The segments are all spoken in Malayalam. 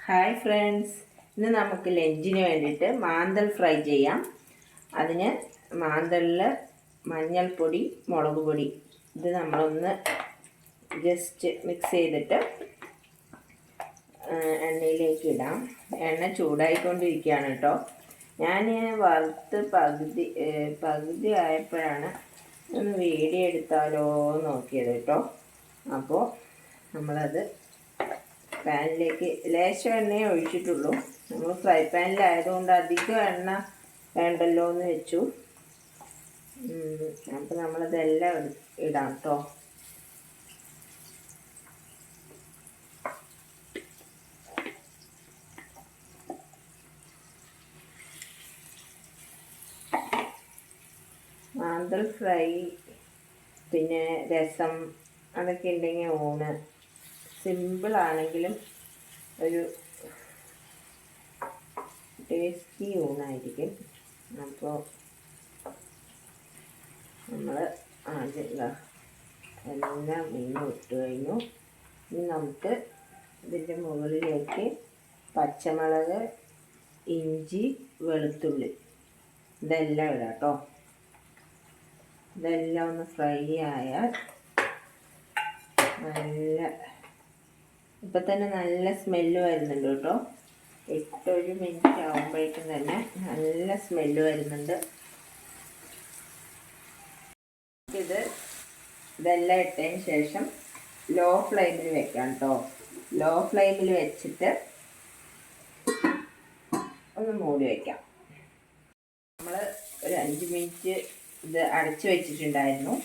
ഹായ് ഫ്രണ്ട്സ്, ഇന്ന് നമുക്ക് ലഞ്ചിന് വേണ്ടിയിട്ട് മാന്തൽ ഫ്രൈ ചെയ്യാം. അതിന് മാന്തലിൽ മഞ്ഞൾപ്പൊടി, മുളക് പൊടി ഇത് നമ്മളൊന്ന് ജസ്റ്റ് മിക്സ് ചെയ്തിട്ട് എണ്ണയിലേക്ക് ഇടാം. എണ്ണ ചൂടായിക്കൊണ്ടിരിക്കുകയാണ് കേട്ടോ. ഞാൻ വറുത്ത് പകുതി ആയപ്പോഴാണ് ഒന്ന് വീഡിയോ എടുത്താലോ നോക്കിയത് കേട്ടോ. അപ്പോൾ നമ്മളത് പാനിലേക്ക് ലേശം എണ്ണയെ ഒഴിച്ചിട്ടുള്ളൂ. നമ്മൾ ഫ്രൈ പാനിലായതുകൊണ്ട് അധികം എണ്ണ വേണ്ടല്ലോ എന്ന് വെച്ചു. അപ്പോൾ നമ്മളതെല്ലാം ഇടാം കേട്ടോ. മാന്തൽ ഫ്രൈ പിന്നെ രസം അതൊക്കെ ഉണ്ടെങ്കിൽ ഊണ് സിമ്പിളാണെങ്കിലും ഒരു ടേസ്റ്റി ഊണായിരിക്കും. അപ്പോൾ നമ്മൾ ആദ്യം എല്ലാം മീനും ഇട്ട് കഴിഞ്ഞു. ഇനി നമുക്ക് ഇതിൻ്റെ മുകളിലേക്ക് പച്ചമുളക്, ഇഞ്ചി, വെളുത്തുള്ളി ഇതെല്ലാം ഇടാം കേട്ടോ. ഇതെല്ലാം ഒന്ന് ഫ്രൈ ആയാൽ ഇപ്പം തന്നെ നല്ല സ്മെല്ല് വരുന്നുണ്ട് കേട്ടോ. 8 മിനിറ്റ് ആകുമ്പോഴേക്കും തന്നെ നല്ല സ്മെല്ല് വരുന്നുണ്ട്. ഇതെല്ലാം ഇട്ടതിന് ശേഷം ലോ ഫ്ലെയിമിൽ വെക്കാം കേട്ടോ. ലോ ഫ്ലെയിമിൽ വെച്ചിട്ട് ഒന്ന് മൂടി വയ്ക്കാം. നമ്മൾ ഒരു 5 മിനിറ്റ് ഇത് അടച്ചു വെച്ചിട്ടുണ്ടായിരുന്നു.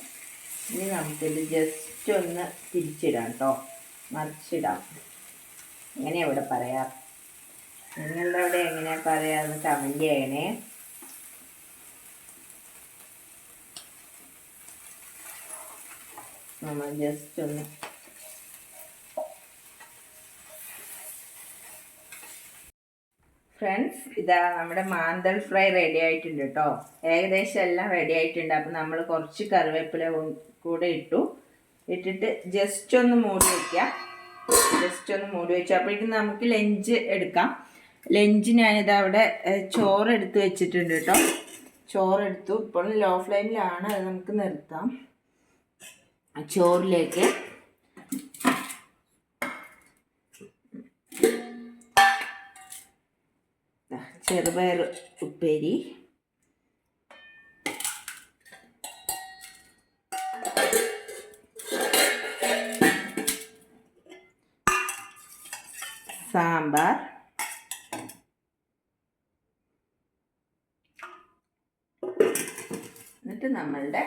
ഇനി നമുക്കിത് ജസ്റ്റ് ഒന്ന് തിരിച്ചിടാം കേട്ടോ, മറിച്ചിടാം. എങ്ങനെയാണ് ഇവിടെ പറയാം, നിങ്ങളുടെ അവിടെ എങ്ങനെയാണ് പറയാമെന്ന് കമൻറ്റ് ചെയ്യണേ. നമ്മൾ ജസ്റ്റ് ഒന്ന് ഫ്രണ്ട്സ്, ഇതാ നമ്മുടെ മാന്തൽ ഫ്രൈ റെഡി ആയിട്ടുണ്ട് കേട്ടോ. ഏകദേശം എല്ലാം റെഡി ആയിട്ടുണ്ട്. അപ്പോൾ നമ്മൾ കുറച്ച് കറിവേപ്പില കൂടെ ഇട്ടിട്ട് ജസ്റ്റ് ഒന്ന് മൂടി വയ്ക്കുക. അപ്പോഴേക്കും നമുക്ക് ലഞ്ച് എടുക്കാം. ലഞ്ച് ഞാനിത് അവിടെ ചോറെടുത്ത് വെച്ചിട്ടുണ്ട് കേട്ടോ. ചോറെടുത്തു. ഇപ്പോൾ ലോ ഫ്ലെയിമിലാണ്, അത് നമുക്ക് നിർത്താം. ചോറിലേക്ക് ചെറുപയർ ഉപ്പേരി, സാമ്പാർ, എന്നിട്ട് നമ്മളുടെ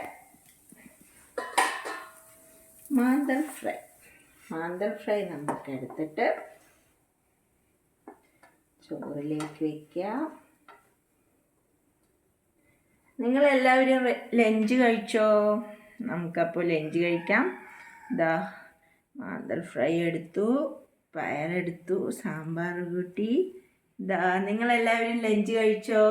മാന്തൽ ഫ്രൈ നമുക്ക് എടുത്തിട്ട് ചോറിലേക്ക് വയ്ക്കാം. നിങ്ങളെല്ലാവരും ലഞ്ച് കഴിച്ചോ? നമുക്കപ്പോൾ ലഞ്ച് കഴിക്കാം. ഇതാ മാന്തൽ ഫ്രൈ എടുത്തു, പയറെടുത്തു, സാമ്പാർ കൂട്ടി. ഇതാ നിങ്ങളെല്ലാവരും ലഞ്ച് കഴിച്ചോ?